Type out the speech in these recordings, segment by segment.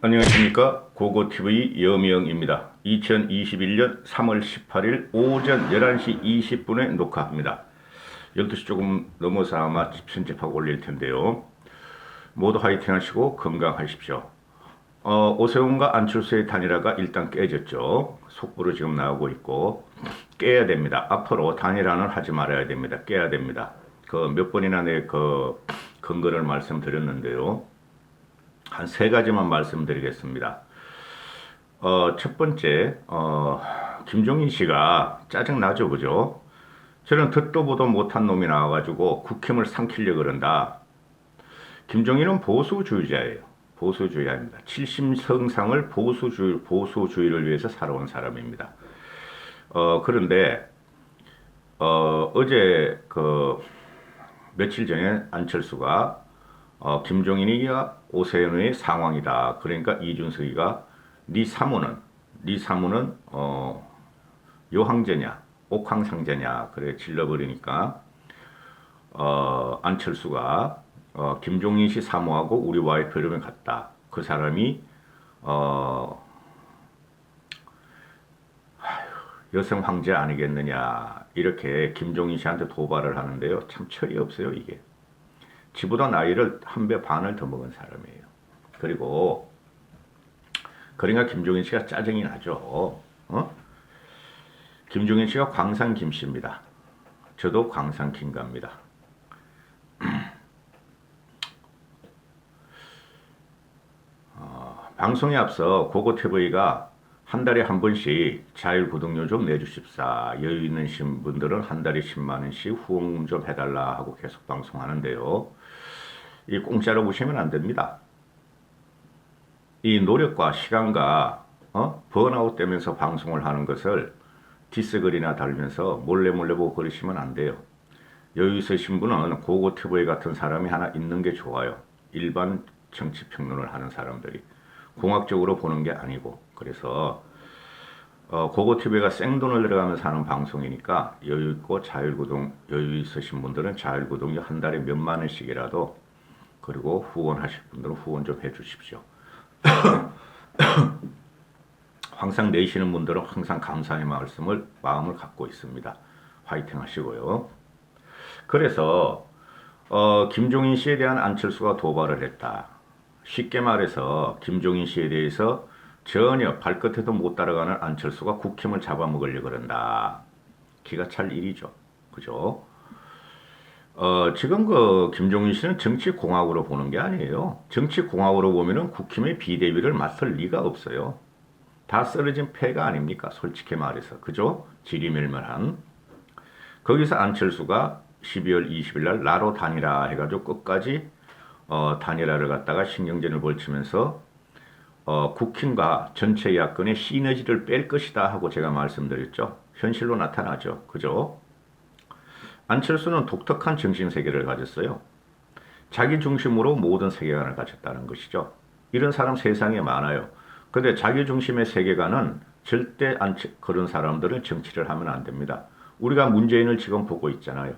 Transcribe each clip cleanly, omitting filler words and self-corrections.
안녕하십니까. 고고TV 여명입니다. 2021년 3월 18일 오전 11시 20분에 녹화합니다. 12시 조금 넘어서 아마 편집하고 올릴 텐데요. 모두 화이팅 하시고 건강하십시오. 오세훈과 안철수의 단일화가 일단 깨졌죠. 속보로 지금 나오고 있고 깨야 됩니다. 앞으로 단일화는 하지 말아야 됩니다. 깨야 됩니다. 그 몇 번이나 내 근거를 말씀드렸는데요. 한 세 가지만 말씀드리겠습니다. 첫 번째, 김종인 씨가 짜증나죠, 그죠? 저는 듣도 보도 못한 놈이 나와가지고 국힘을 삼키려고 그런다. 김종인은 보수주의자예요. 보수주의자입니다. 70성상을 보수주의를 위해서 살아온 사람입니다. 그런데, 어제 며칠 전에 안철수가 김종인이가 오세훈의 상황이다. 그러니까 이준석이가 네 사무는 요항제냐 옥황상제냐 그래 질러버리니까 안철수가 김종인 씨 사모하고 우리 와이프 이름을 같다. 그 사람이 여성 황제 아니겠느냐 이렇게 김종인 씨한테 도발을 하는데요. 참 철이 없어요 이게. 지보다 나이를 한 배 반을 더 먹은 사람이에요. 그리고 그러니까 김종인 씨가 짜증이 나죠. 김종인 씨가 광산 김씨입니다. 저도 광산 김가입니다. 방송에 앞서 고고TV가 한 달에 한 번씩 자율구독료 좀 내주십사. 여유 있는 분들은 한 달에 10만 원씩 후원 좀 해달라 하고 계속 방송하는데요. 이 공짜로 보시면 안 됩니다. 이 노력과 시간과 번아웃 되면서 방송을 하는 것을 디스글이나 달면서 몰래 보고 그러시면 안 돼요. 여유 있으신 분은 고고TV 같은 사람이 하나 있는 게 좋아요. 일반 정치 평론을 하는 사람들이 공학적으로 보는 게 아니고. 그래서 고고TV가 생돈을 들어가면서 하는 방송이니까 여유 있고 여유 있으신 분들은 자율구독료 한 달에 몇만 원씩이라도, 그리고 후원하실 분들은 후원 좀 해주십시오. 항상 내시는 분들은 항상 감사의 마음을 갖고 있습니다. 화이팅 하시고요. 그래서 김종인 씨에 대한 안철수가 도발을 했다. 쉽게 말해서 김종인 씨에 대해서 전혀 발끝에도 못 따라가는 안철수가 국힘을 잡아먹으려고 그런다. 기가 찰 일이죠. 그죠? 지금 김종인 씨는 정치공학으로 보는 게 아니에요. 정치공학으로 보면은 국힘의 비대위를 맡을 리가 없어요. 다 썰어진 패가 아닙니까? 솔직히 말해서. 그죠? 지리멸멸한. 거기서 안철수가 12월 20일 날 나로 단일화 해가지고 끝까지 단일화를 갖다가 신경전을 벌치면서 국힘과 전체 야권의 시너지를 뺄 것이다 하고 제가 말씀드렸죠. 현실로 나타나죠. 그죠? 안철수는 독특한 정신세계를 가졌어요. 자기 중심으로 모든 세계관을 가졌다는 것이죠. 이런 사람 세상에 많아요. 근데 자기 중심의 세계관은 절대 그런 사람들은 정치를 하면 안 됩니다. 우리가 문재인을 지금 보고 있잖아요.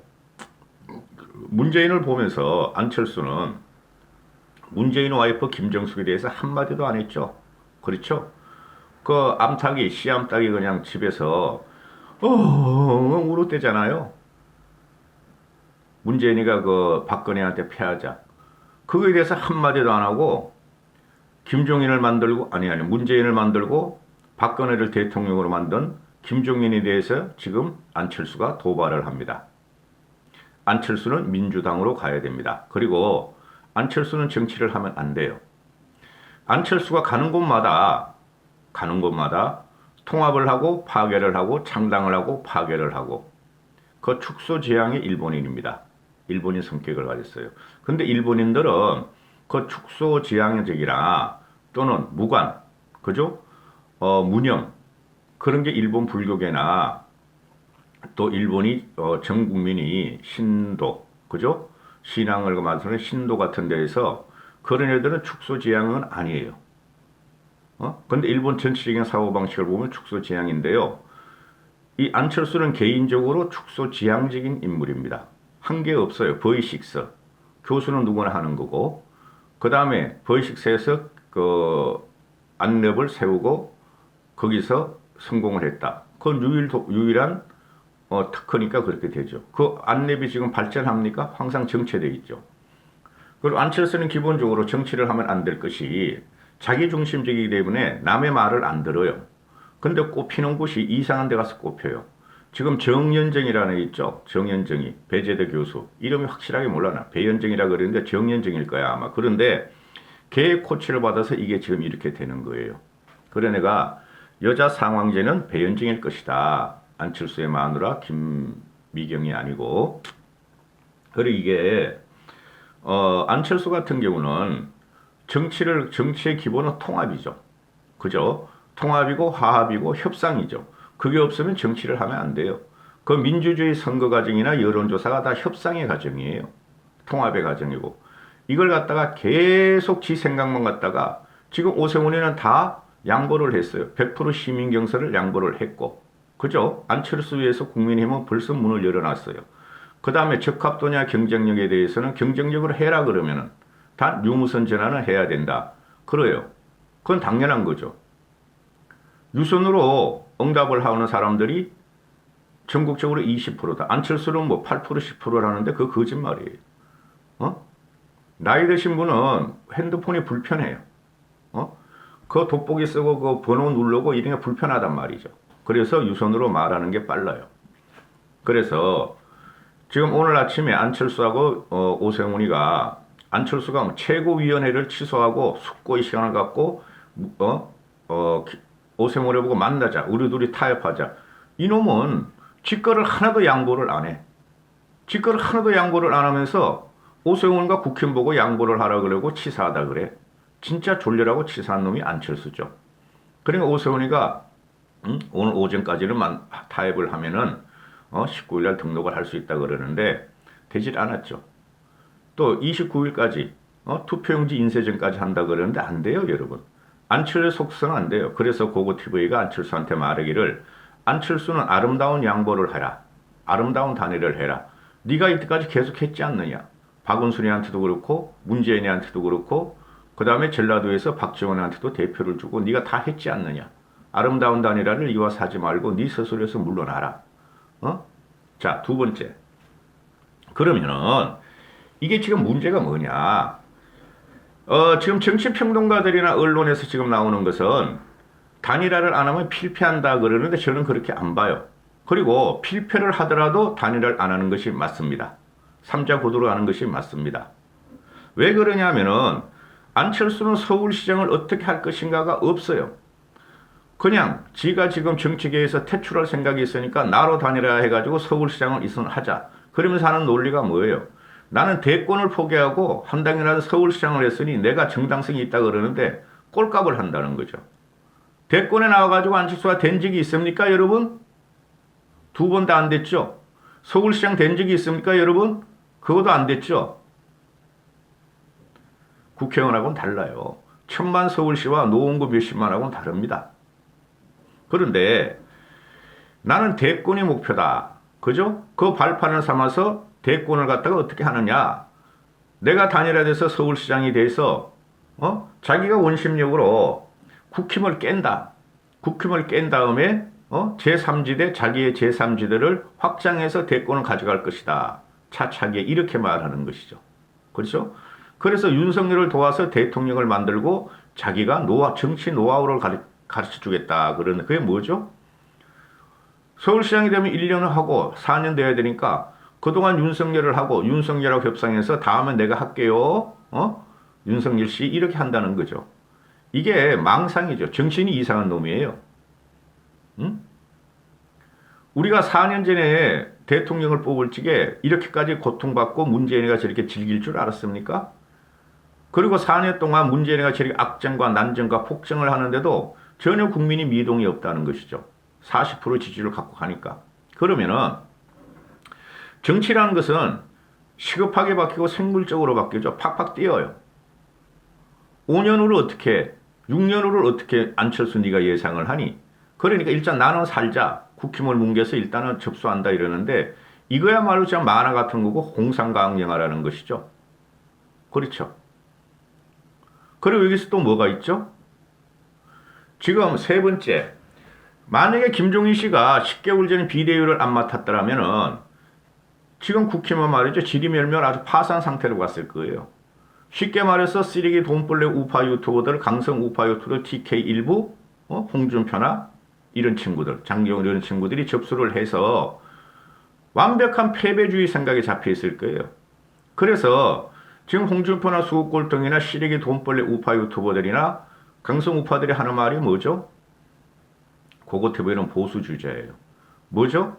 문재인을 보면서 안철수는 문재인 와이프 김정숙에 대해서 한마디도 안 했죠. 그렇죠? 씨암탉이 그냥 집에서 울었대잖아요. 문재인이가 박근혜한테 패하자. 그거에 대해서 한마디도 안 하고 김종인을 만들고 문재인을 만들고 박근혜를 대통령으로 만든 김종인에 대해서 지금 안철수가 도발을 합니다. 안철수는 민주당으로 가야 됩니다. 그리고 안철수는 정치를 하면 안 돼요. 안철수가 가는 곳마다 통합을 하고 파괴를 하고 창당을 하고 파괴를 하고 그 축소지향의 일본인입니다. 일본인 성격을 가졌어요. 근데 일본인들은 그 축소지향적이나 또는 무관, 그죠? 무념, 그런 게 일본 불교계나 또 일본이 전 국민이 신도, 그죠? 신앙을 말하는 신도 같은 데에서 그런 애들은 축소지향은 아니에요. 근데 일본 전체적인 사고방식을 보면 축소지향인데요. 이 안철수는 개인적으로 축소지향적인 인물입니다. 한 게 없어요. 버이식스. 교수는 누구나 하는 거고, 그 다음에 버이식스에서 안랩을 세우고 거기서 성공을 했다. 그건 유일한 특허니까 그렇게 되죠. 그 안랩이 지금 발전합니까? 항상 정체되어 있죠. 그리고 안철수는 기본적으로 정치를 하면 안 될 것이 자기중심적이기 때문에 남의 말을 안 들어요. 근데 꼽히는 곳이 이상한 데 가서 꼽혀요. 지금 정연정이라는 애 있죠. 정연정이 배재대 교수 이름이 확실하게 몰라나 배연정이라 그러는데 정연정일 거야 아마. 그런데 걔의 코치를 받아서 이게 지금 이렇게 되는 거예요. 그래 내가 여자 상황제는 배연정일 것이다. 안철수의 마누라 김미경이 아니고. 그리고 이게 안철수 같은 경우는 정치의 기본은 통합이죠. 그죠? 통합이고 화합이고 협상이죠. 그게 없으면 정치를 하면 안 돼요. 그 민주주의 선거 과정이나 여론조사가 다 협상의 과정이에요. 통합의 과정이고. 이걸 갖다가 계속 지 생각만 갖다가 지금 오세훈이는 다 양보를 했어요. 100% 시민 경선을 양보를 했고. 그죠? 안철수 위해서 국민의힘은 벌써 문을 열어놨어요. 그 다음에 적합도냐 경쟁력에 대해서는 경쟁력으로 해라 그러면은 단 유무선 전환을 해야 된다. 그래요. 그건 당연한 거죠. 유선으로 응답을 하는 사람들이 전국적으로 20%다. 안철수는 뭐 8% 10%라는데 그거 거짓말이에요. 나이 드신 분은 핸드폰이 불편해요. 그 돋보기 쓰고 그 번호 누르고 이런 게 불편하단 말이죠. 그래서 유선으로 말하는 게 빨라요. 그래서 지금 오늘 아침에 안철수하고 오세훈이가 안철수가 최고위원회를 취소하고 숙고의 시간을 갖고 오세훈을 보고 만나자. 우리 둘이 타협하자. 이놈은 직거를 하나도 양보를 안 해. 직거를 하나도 양보를 안 하면서 오세훈과 국힘 보고 양보를 하라 그러고 치사하다 그래. 진짜 졸려라고 치사한 놈이 안철수죠. 그러니까 오세훈이가 오늘 오전까지는 타협을 하면은 19일날 등록을 할 수 있다 그러는데 되질 않았죠. 또 29일까지 투표용지 인쇄전까지 한다 그러는데 안 돼요, 여러분. 안철수의 속성은 안 돼요. 그래서 고고TV가 안철수한테 말하기를 안철수는 아름다운 양보를 해라. 아름다운 단일을 해라. 네가 이때까지 계속 했지 않느냐. 박원순이한테도 그렇고 문재인한테도 그렇고 그 다음에 전라도에서 박지원한테도 대표를 주고 네가 다 했지 않느냐. 아름다운 단일화를 이와 사지 말고 네 스스로에서 물러나라. 자, 두 번째. 그러면은 이게 지금 문제가 뭐냐. 지금 정치평론가들이나 언론에서 지금 나오는 것은 단일화를 안 하면 필패한다 그러는데 저는 그렇게 안 봐요. 그리고 필패를 하더라도 단일화를 안 하는 것이 맞습니다. 3자 구도로 하는 것이 맞습니다. 왜 그러냐면은 안철수는 서울시장을 어떻게 할 것인가가 없어요. 그냥 지가 지금 정치계에서 퇴출할 생각이 있으니까 나로 단일화 해가지고 서울시장을 이선하자. 그러면서 하는 논리가 뭐예요? 나는 대권을 포기하고 한당이라도 서울시장을 했으니 내가 정당성이 있다 그러는데 꼴값을 한다는 거죠. 대권에 나와가지고 안철수가 된 적이 있습니까, 여러분? 2번 다 안 됐죠? 서울시장 된 적이 있습니까, 여러분? 그것도 안 됐죠? 국회의원하고는 달라요. 천만 서울시와 노원구 몇십만하고는 다릅니다. 그런데 나는 대권이 목표다. 그죠? 그 발판을 삼아서 대권을 갖다가 어떻게 하느냐. 내가 단일화돼서 서울시장이 돼서 자기가 원심력으로 국힘을 깬다. 국힘을 깬 다음에 제3지대 자기의 제3지대를 확장해서 대권을 가져갈 것이다. 차차기에 이렇게 말하는 것이죠. 그렇죠? 그래서 윤석열을 도와서 대통령을 만들고 자기가 정치 노하우를 가르쳐주겠다. 그러는 그게 뭐죠? 서울시장이 되면 1년을 하고 4년 돼야 되니까 그동안 윤석열을 하고 윤석열하고 협상해서 다음에 내가 할게요. 윤석열 씨 이렇게 한다는 거죠. 이게 망상이죠. 정신이 이상한 놈이에요. 우리가 4년 전에 대통령을 뽑을 적에 이렇게까지 고통받고 문재인이가 저렇게 즐길 줄 알았습니까? 그리고 4년 동안 문재인이가 저렇게 악정과 난정과 폭정을 하는데도 전혀 국민이 미동이 없다는 것이죠. 40% 지지를 갖고 가니까. 그러면은 정치라는 것은 시급하게 바뀌고 생물적으로 바뀌죠. 팍팍 뛰어요. 5년 후를 어떻게 6년 후를 어떻게 안철수 네가 예상을 하니? 그러니까 일단 나는 살자. 국힘을 뭉개서 일단은 접수한다 이러는데 이거야말로 진짜 만화 같은 거고 홍상강영화라는 것이죠. 그렇죠. 그리고 여기서 또 뭐가 있죠? 지금 세 번째, 만약에 김종인 씨가 10개월 전에 비대위를 안 맡았더라면은 지금 국힘은 말이죠. 지리멸멸 아주 파산 상태로 갔을 거예요. 쉽게 말해서 쓰레기 돈벌레 우파 유튜버들, 강성 우파 유튜버 TK 일부, 홍준표나 이런 친구들, 장기용 이런 친구들이 접수를 해서 완벽한 패배주의 생각에 잡혀 있을 거예요. 그래서 지금 홍준표나 수국골등이나 쓰레기 돈벌레 우파 유튜버들이나 강성 우파들이 하는 말이 뭐죠? 고고TV는 보수 주자예요. 뭐죠?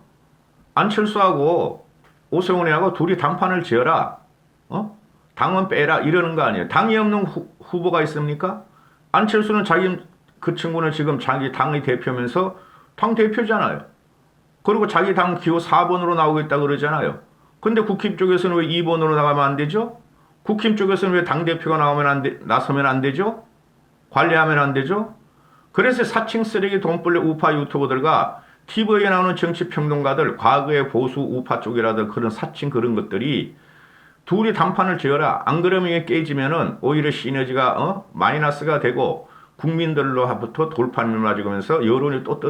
안철수하고 오세훈이하고 둘이 단판을 지어라. 당원 빼라 이러는 거 아니에요. 당이 없는 후보가 있습니까? 안철수는 그 친구는 지금 자기 당의 대표면서 당 대표잖아요. 그리고 자기 당 기호 4번으로 나오겠다 그러잖아요. 근데 국힘 쪽에서는 왜 2번으로 나가면 안 되죠? 국힘 쪽에서는 왜 당대표가 나서면 안 되죠? 관리하면 안 되죠? 그래서 사칭 쓰레기 돈벌레 우파 유튜버들과 TV에 나오는 정치평론가들, 과거의 보수 우파 쪽이라든 그런 사칭 그런 것들이 둘이 단판을 지어라. 안 그러면 이게 깨지면은 오히려 시너지가 마이너스가 되고 국민들로부터 돌판을 맞으면서 여론이 또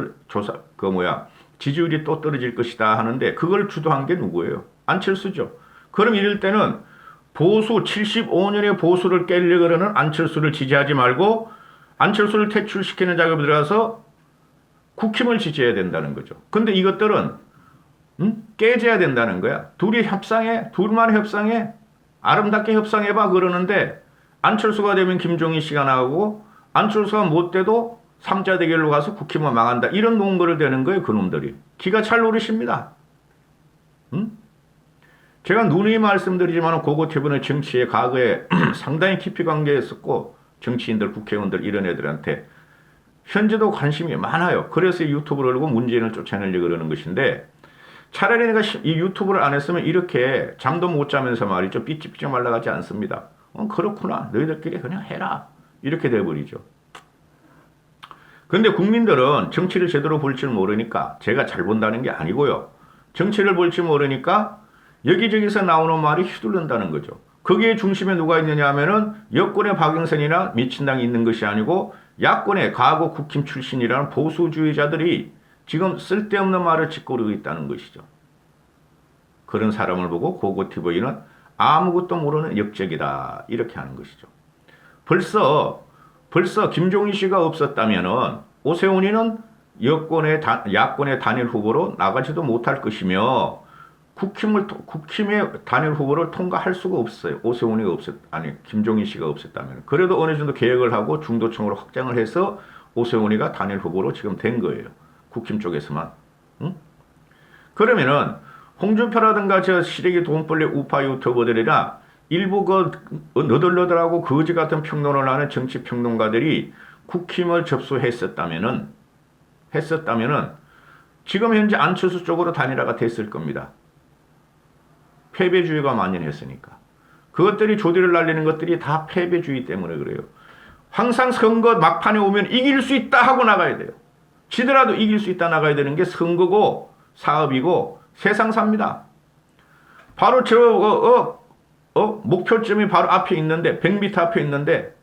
지지율이 또 떨어질 것이다 하는데 그걸 주도한 게 누구예요? 안철수죠. 그럼 이럴 때는 보수 75년의 보수를 깨려고 그러는 안철수를 지지하지 말고 안철수를 퇴출시키는 작업에 들어가서 국힘을 지지해야 된다는 거죠. 근데 이것들은 깨져야 된다는 거야. 둘만 협상해. 아름답게 협상해봐 그러는데 안철수가 되면 김종인 씨가 나오고 안철수가 못 돼도 3자 대결로 가서 국힘은 망한다. 이런 논거를 대는 거예요. 그놈들이. 기가 찰 노릇입니다. 제가 누누이 말씀드리지만 고고TV는 정치에 과거에 상당히 깊이 관계했었고 정치인들, 국회의원들 이런 애들한테 현재도 관심이 많아요. 그래서 유튜브를 하고 문재인을 쫓아내려고 그러는 것인데 차라리 내가 이 유튜브를 안 했으면 이렇게 잠도 못 자면서 말이죠. 삐찍삐찍 말라가지 않습니다. 그렇구나. 너희들끼리 그냥 해라. 이렇게 돼버리죠. 근데 국민들은 정치를 제대로 볼 줄 모르니까 제가 잘 본다는 게 아니고요. 정치를 볼 줄 모르니까 여기저기서 나오는 말이 휘둘른다는 거죠. 거기에 중심에 누가 있느냐 하면은 여권의 박영선이나 민친당이 있는 것이 아니고 야권의 과거 국힘 출신이라는 보수주의자들이 지금 쓸데없는 말을 짓고르고 있다는 것이죠. 그런 사람을 보고 고고TV는 아무것도 모르는 역적이다 이렇게 하는 것이죠. 벌써 김종인 씨가 없었다면은 오세훈이는 야권의 단일 후보로 나가지도 못할 것이며 국힘의 단일 후보를 통과할 수가 없어요. 김종인 씨가 없었다면. 그래도 어느 정도 계획을 하고 중도층으로 확장을 해서 오세훈이가 단일 후보로 지금 된 거예요. 국힘 쪽에서만. 그러면은 홍준표라든가 저 시래기 돈벌레 우파 유튜버들이나 일부 너덜너덜하고 거지 같은 평론을 하는 정치 평론가들이 국힘을 접수했었다면은 지금 현재 안철수 쪽으로 단일화가 됐을 겁니다. 패배주의가 만연했으니까. 그것들이 조디를 날리는 것들이 다 패배주의 때문에 그래요. 항상 선거 막판에 오면 이길 수 있다 하고 나가야 돼요. 지더라도 이길 수 있다 나가야 되는 게 선거고 사업이고 세상사입니다. 바로 목표점이 바로 앞에 있는데 100m 앞에 있는데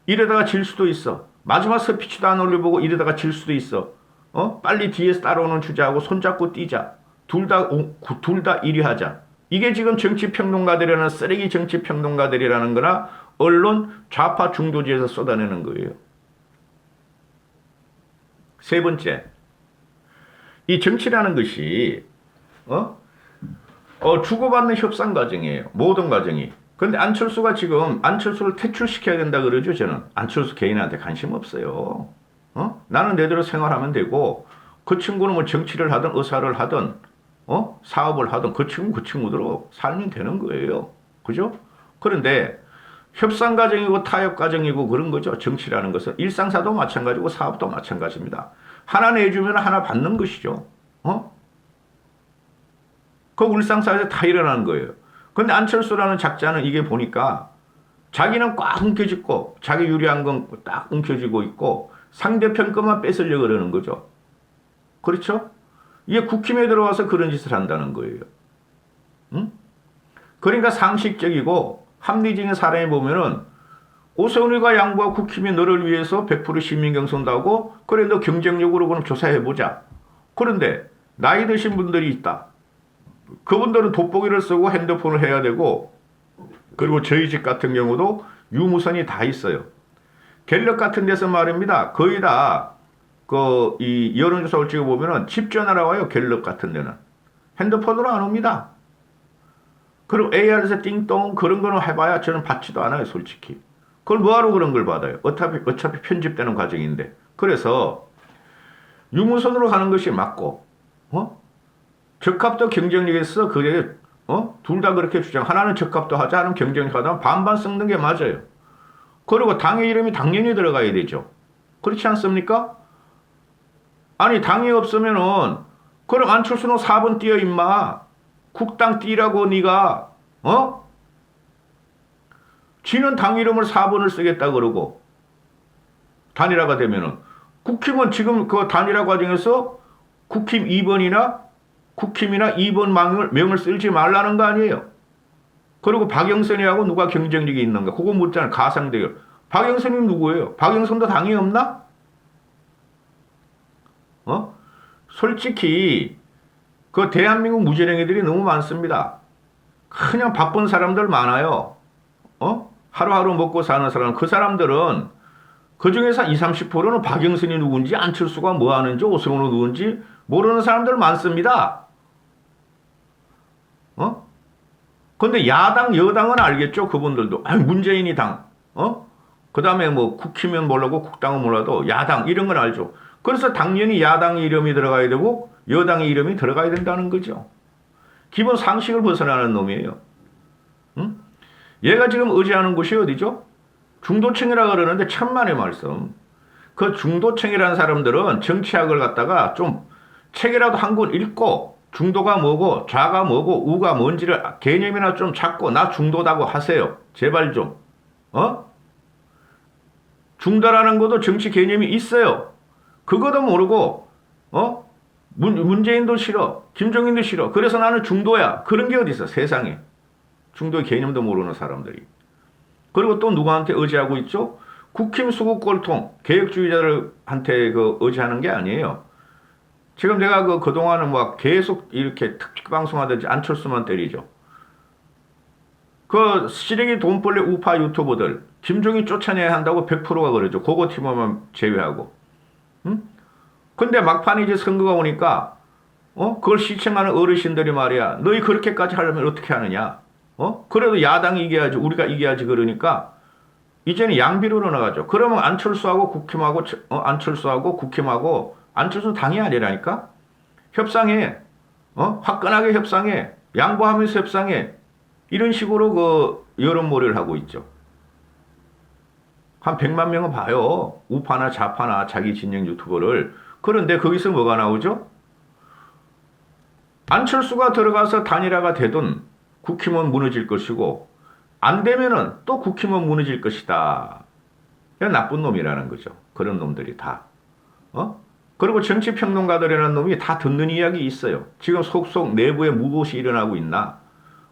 이러다가 질 수도 있어. 마지막 스피치도 안 올려보고 이러다가 질 수도 있어. 빨리 뒤에서 따라오는 주자하고 손잡고 뛰자. 둘 다 1위 하자. 이게 지금 정치평론가들이라는 쓰레기 정치평론가들이라는 거나 언론 좌파 중도지에서 쏟아내는 거예요. 세 번째, 이 정치라는 것이 주고받는 협상 과정이에요. 모든 과정이. 그런데 안철수가 지금 안철수를 퇴출시켜야 된다 그러죠. 저는 안철수 개인한테 관심 없어요. 나는 내대로 생활하면 되고 그 친구는 뭐 정치를 하든 의사를 하든 사업을 하든 그 친구대로 살면 되는 거예요. 그죠? 그런데 협상 과정이고 타협 과정이고 그런 거죠. 정치라는 것은 일상사도 마찬가지고 사업도 마찬가지입니다. 하나 내주면 하나 받는 것이죠. 그 일상사에서 다 일어나는 거예요. 근데 안철수라는 작자는 이게 보니까 자기는 꽉 움켜쥐고 자기 유리한 건 딱 움켜쥐고 있고 상대편 것만 뺏으려고 그러는 거죠. 그렇죠? 이게 국힘에 들어와서 그런 짓을 한다는 거예요. 그러니까 상식적이고 합리적인 사람이 보면은 오세훈이가 양보하고 국힘이 너를 위해서 100% 시민 경선다고 그래 너 경쟁력으로 그럼 조사해보자. 그런데 나이 드신 분들이 있다. 그분들은 돋보기를 쓰고 핸드폰을 해야 되고 그리고 저희 집 같은 경우도 유무선이 다 있어요. 갤럽 같은 데서 말입니다. 거의 다 이 여론조사를 찍어보면은 집 전화라 와요. 갤럽 같은 데는. 핸드폰으로 안 옵니다. 그리고 AR에서 띵동 그런 거는 해봐야 저는 받지도 않아요. 솔직히. 그걸 뭐하러 그런 걸 받아요. 어차피 편집되는 과정인데. 그래서 유무선으로 가는 것이 맞고 적합도 경쟁력이 있어. 그게 둘 다 그렇게 주장. 하나는 적합도 하자, 하나는 경쟁력 하다 반반 섞는 게 맞아요. 그리고 당의 이름이 당연히 들어가야 되죠. 그렇지 않습니까? 아니 당이 없으면은 그럼 안철수는 4번 뛰어 임마. 국당 뛰라고 네가 지는 당 이름을 4번을 쓰겠다 그러고 단일화가 되면은 국힘은 지금 그 단일화 과정에서 국힘 2번이나 국힘이나 2번 명을 쓸지 말라는 거 아니에요. 그리고 박영선이하고 누가 경쟁력이 있는가? 그거 묻잖아요. 가상대결. 박영선이 누구예요? 박영선도 당이 없나? 솔직히 그 대한민국 무지랭이들이 너무 많습니다. 그냥 바쁜 사람들 많아요. 하루하루 먹고 사는 사람. 그 사람들은 그 중에서 20, 30%는 박영선이 누군지 안철수가 뭐 하는지 오세훈이 누군지 모르는 사람들 많습니다. 근데 야당, 여당은 알겠죠? 그분들도. 아니, 문재인이 당. 그 다음에 뭐 국힘은 몰라도 국당은 몰라도 야당 이런 건 알죠. 그래서 당연히 야당의 이름이 들어가야 되고 여당의 이름이 들어가야 된다는 거죠. 기본 상식을 벗어나는 놈이에요. 얘가 지금 의지하는 곳이 어디죠? 중도층이라 그러는데 천만의 말씀. 그 중도층이라는 사람들은 정치학을 갖다가 좀 책이라도 한 권 읽고 중도가 뭐고 좌가 뭐고 우가 뭔지를 개념이나 좀 잡고 나 중도다고 하세요. 제발 좀. 중도라는 것도 정치 개념이 있어요. 그거도 모르고 문재인도 싫어. 김종인도 싫어. 그래서 나는 중도야. 그런 게 어디 있어 세상에. 중도의 개념도 모르는 사람들이. 그리고 또 누구한테 의지하고 있죠? 국힘 수국 꼴통 개혁주의자들한테 의지하는 게 아니에요. 지금 내가 그동안은 막 계속 이렇게 특집 방송하든지 안철수만 때리죠. 그 쓰레기 돈벌레 우파 유튜버들 김종인 쫓아내야 한다고 100%가 그러죠. 그거 팀만 제외하고. 근데 막판에 이제 선거가 오니까 그걸 시청하는 어르신들이 말이야. 너희 그렇게까지 하려면 어떻게 하느냐? 그래도 야당이 이겨야지 우리가 이겨야지 그러니까 이제는 양비로 나가죠. 그러면 안철수하고 국힘하고 안철수는 당이 아니라니까? 협상해. 화끈하게 협상해. 양보하면서 협상해. 이런 식으로 여론몰이를 하고 있죠. 한 100만 명은 봐요. 우파나 좌파나 자기 진영 유튜버를. 그런데 거기서 뭐가 나오죠? 안철수가 들어가서 단일화가 되든 국힘은 무너질 것이고 안 되면은 또 국힘은 무너질 것이다. 나쁜 놈이라는 거죠. 그런 놈들이 다. 그리고 정치평론가들이라는 놈이 다 듣는 이야기 있어요. 지금 속속 내부에 무엇이 일어나고 있나.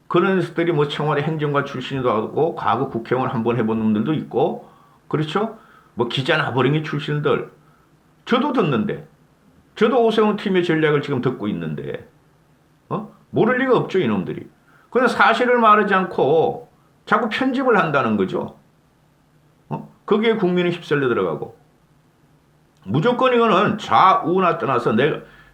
그런 녀석들이 뭐 청와대 행정관 출신이도 하고 과거 국회의원 한번 해본 놈들도 있고 그렇죠? 뭐 기자 나버랭이 출신들. 저도 듣는데 저도 오세훈 팀의 전략을 지금 듣고 있는데 모를 리가 없죠 이놈들이. 그냥 사실을 말하지 않고 자꾸 편집을 한다는 거죠. 거기에 국민은 휩쓸려 들어가고 무조건 이거는 좌우나 떠나서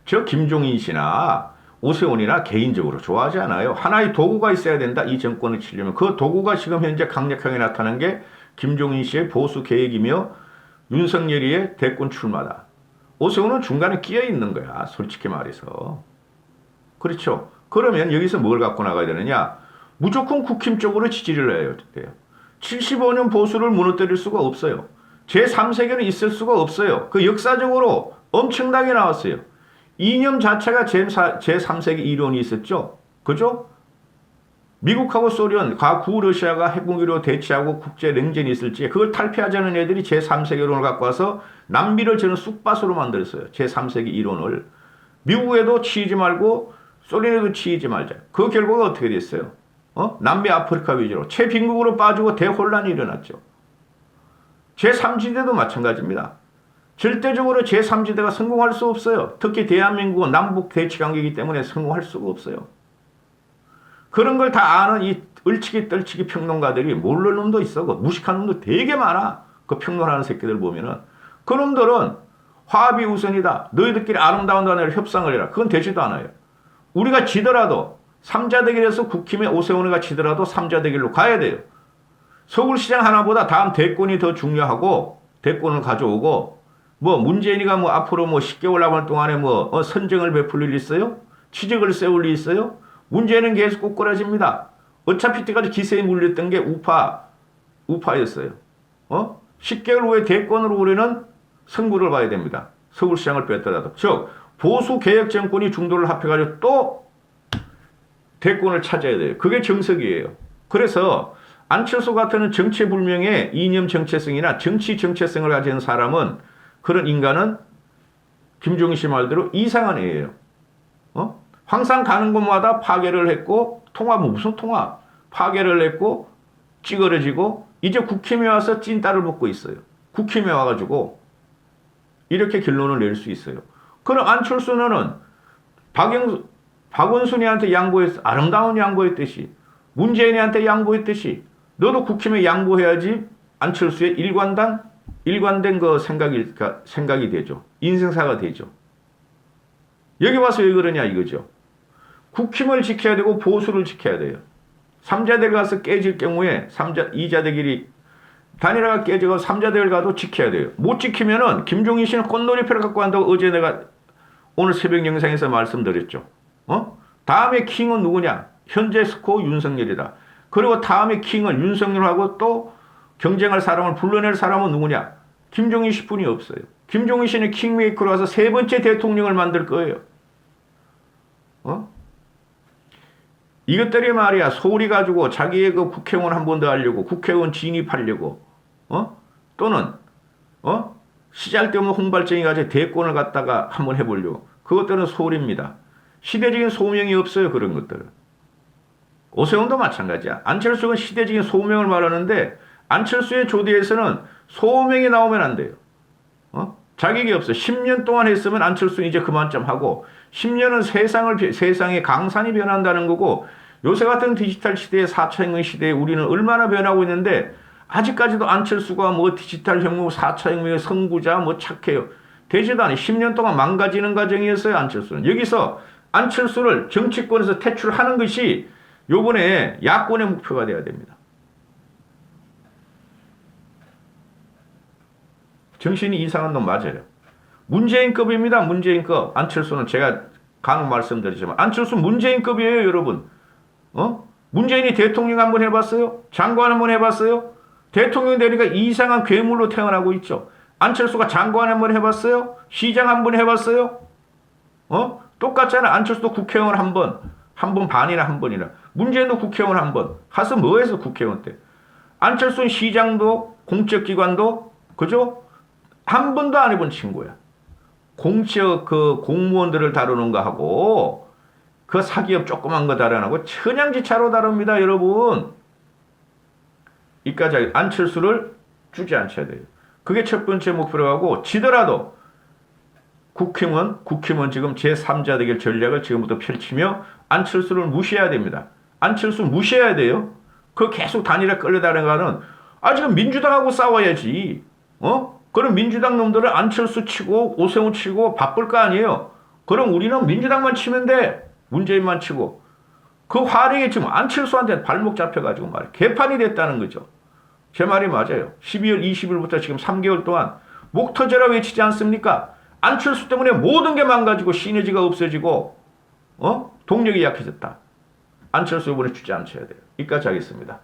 저 김종인 씨나 오세훈이나 개인적으로 좋아하지 않아요. 하나의 도구가 있어야 된다. 이 정권을 치려면 그 도구가 지금 현재 강력하게 나타난 게 김종인 씨의 보수 계획이며 윤석열이의 대권 출마다. 오세훈은 중간에 끼어 있는 거야. 솔직히 말해서. 그렇죠. 그러면 여기서 뭘 갖고 나가야 되느냐. 무조건 국힘 쪽으로 지지를 해야 돼요. 75년 보수를 무너뜨릴 수가 없어요. 제3세계는 있을 수가 없어요. 그 역사적으로 엄청나게 나왔어요. 이념 자체가 제3세계 이론이 있었죠. 그죠? 미국하고 소련, 구러시아가 핵무기로 대치하고 국제 냉전이 있을지 그걸 탈피하자는 애들이 제3세계론을 갖고 와서 남미를 저는 쑥밭으로 만들었어요. 제3세계 이론을. 미국에도 치이지 말고 소련에도 치이지 말자. 그 결과가 어떻게 됐어요? 남미 아프리카 위주로 최빈국으로 빠지고 대혼란이 일어났죠. 제3지대도 마찬가지입니다. 절대적으로 제3지대가 성공할 수 없어요. 특히 대한민국은 남북 대치 관계이기 때문에 성공할 수가 없어요. 그런 걸 다 아는 이 얼치기 떨치기 평론가들이 모르는 놈도 있어. 무식한 놈도 되게 많아. 그 평론하는 새끼들 보면은. 그 놈들은 화합이 우선이다. 너희들끼리 아름다운 단어를 협상을 해라. 그건 되지도 않아요. 우리가 지더라도 삼자대결에서 국힘의 오세훈이가 지더라도 삼자대결로 가야 돼요. 서울시장 하나보다 다음 대권이 더 중요하고 대권을 가져오고 뭐 문재인이가 뭐 앞으로 뭐 10개월 남을 동안에 뭐 선정을 베풀 일 있어요? 취직을 세울 일 있어요? 문재인은 계속 꼬꾸라집니다. 어차피 때까지 기세에 물렸던 게 우파였어요. 10개월 후에 대권으로 우리는 승부를 봐야 됩니다. 서울시장을 뺐더라도. 즉 보수 개혁 정권이 중도를 합해가지고 또 대권을 찾아야 돼요. 그게 정석이에요. 그래서 안철수 같은 정체불명의 이념 정체성이나 정치 정체성을 가진 사람은 그런 인간은 김종인 씨 말대로 이상한 애예요. 항상 가는 곳마다 파괴를 했고 통합은 무슨 통합? 파괴를 했고 찌그러지고 이제 국힘에 와서 찐따를 먹고 있어요. 국힘에 와가지고 이렇게 결론을 낼 수 있어요. 그럼 안철수는 박원순이한테 양보했어. 아름다운 양보했듯이 문재인한테 양보했듯이 너도 국힘에 양보해야지 안철수의 일관된 그 생각이 되죠. 인생사가 되죠. 여기 와서 왜 그러냐 이거죠. 국힘을 지켜야 되고 보수를 지켜야 돼요. 3자대를 가서 깨질 경우에 2자대끼리 단일화가 깨지고 3자대를 가도 지켜야 돼요. 못 지키면은 김종인 씨는 꽃놀이표를 갖고 간다고 어제 내가 오늘 새벽 영상에서 말씀드렸죠. 다음에 킹은 누구냐? 현재 스코어 윤석열이다. 그리고 다음에 킹은 윤석열하고 또 경쟁할 사람을 불러낼 사람은 누구냐? 김종인 씨뿐이 없어요. 김종인 씨는 킹메이커로 와서 세 번째 대통령을 만들 거예요. 이것들이 말이야 소리 가지고 자기의 그 국회의원 한 번 더 하려고 국회의원 진입하려고 또는 시잘데없는 홍발쟁이 가지고 대권을 갖다가 한번 해보려고 그것들은 소리입니다. 시대적인 소명이 없어요. 그런 것들은. 오세훈도 마찬가지야. 안철수는 시대적인 소명을 말하는데 안철수의 조대에서는 소명이 나오면 안 돼요. 자격이 없어. 10년 동안 했으면 안철수는 이제 그만 좀 하고 10년은 세상의 강산이 변한다는 거고 요새 같은 디지털 시대에 4차 혁명 시대에 우리는 얼마나 변하고 있는데 아직까지도 안철수가 뭐 디지털 혁명 4차 혁명의 선구자 뭐 착해요. 되지도 않아요. 10년 동안 망가지는 과정이었어요. 안철수는. 여기서 안철수를 정치권에서 퇴출하는 것이 요번에 야권의 목표가 돼야 됩니다. 정신이 이상한 놈 맞아요. 문재인급입니다. 문재인급. 안철수는 제가 간혹 말씀드리지만 안철수 문재인급이에요. 여러분. 문재인이 대통령 한번 해봤어요? 장관 한번 해봤어요? 대통령 되니까 이상한 괴물로 태어나고 있죠. 안철수가 장관 한번 해봤어요? 시장 한번 해봤어요? 똑같잖아. 안철수도 국회의원 한 번 반이나 한 번이나. 문재인도 국회의원 한 번. 가서 뭐 해서 국회의원 때. 안철수는 시장도 공적기관도 그죠? 한 번도 안 해본 친구야. 공적 그 공무원들을 다루는 거 하고 그 사기업 조그만 거 다루는 거 천양지차로 다룹니다. 여러분. 이까지 안철수를 주저앉혀야 돼요. 그게 첫 번째 목표로 하고 지더라도 국힘은 지금 제3자 대결 전략을 지금부터 펼치며 안철수를 무시해야 됩니다. 안철수 무시해야 돼요. 그 계속 단일화 끌려다니는 지금 민주당하고 싸워야지. 그럼 민주당 놈들은 안철수 치고 오세훈 치고 바쁠 거 아니에요. 그럼 우리는 민주당만 치면 돼. 문재인만 치고. 그 화력이 지금 안철수한테 발목 잡혀가지고 말이야. 개판이 됐다는 거죠. 제 말이 맞아요. 12월 20일부터 지금 3개월 동안 목 터져라 외치지 않습니까? 안철수 때문에 모든 게 망가지고 시너지가 없어지고 동력이 약해졌다. 안철수 이번에 주저앉혀야 돼요. 여기까지 하겠습니다.